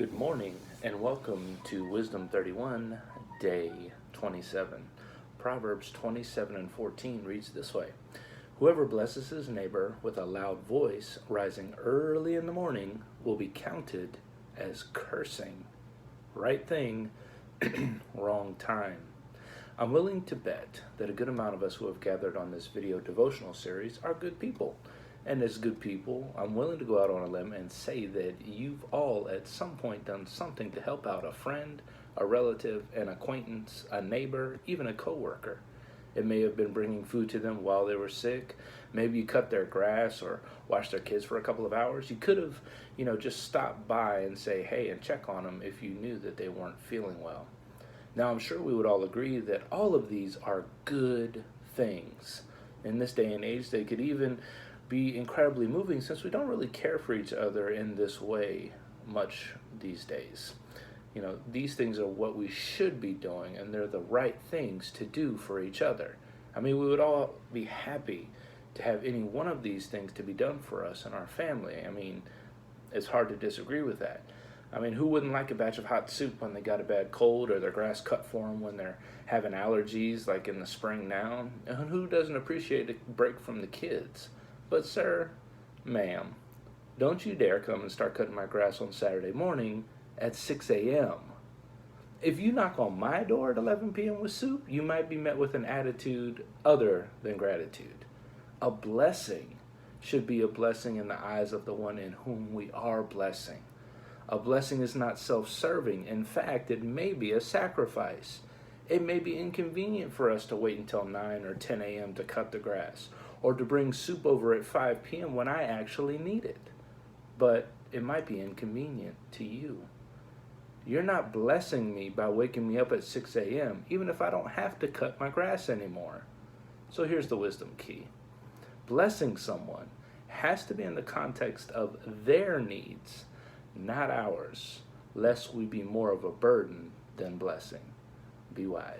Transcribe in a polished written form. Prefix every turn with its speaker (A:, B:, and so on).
A: Good morning and welcome to Wisdom 31, Day 27. Proverbs 27 and 14 reads this way: Whoever blesses his neighbor with a loud voice, rising early in the morning, will be counted as cursing. Right thing, wrong time. I'm willing to bet that a good amount of us who have gathered on this video devotional series are good people. And as good people, I'm willing to go out on a limb and say that you've all at some point done something to help out a friend, a relative, an acquaintance, a neighbor, even a coworker. It may have been bringing food to them while they were sick. Maybe you cut their grass or washed their kids for a couple of hours. You could have, just stopped by and say, hey, and check on them if you knew that they weren't feeling well. Now, I'm sure we would all agree that all of these are good things. In this day and age, they could even be incredibly moving since we don't really care for each other in this way much these days. These things are what we should be doing, and they're the right things to do for each other. I mean, we would all be happy to have any one of these things to be done for us and our family. I mean, it's hard to disagree with that. I mean, who wouldn't like a batch of hot soup when they got a bad cold, or their grass cut for them when they're having allergies like in the spring now? And who doesn't appreciate a break from the kids? But sir, ma'am, don't you dare come and start cutting my grass on Saturday morning at 6 a.m. If you knock on my door at 11 p.m. with soup, you might be met with an attitude other than gratitude. A blessing should be a blessing in the eyes of the one in whom we are blessing. A blessing is not self-serving. In fact, it may be a sacrifice. It may be inconvenient for us to wait until 9 or 10 a.m. to cut the grass, or to bring soup over at 5 p.m. when I actually need it. But it might be inconvenient to you. You're not blessing me by waking me up at 6 a.m., even if I don't have to cut my grass anymore. So here's the wisdom key. Blessing someone has to be in the context of their needs, not ours, lest we be more of a burden than blessing. Be wise.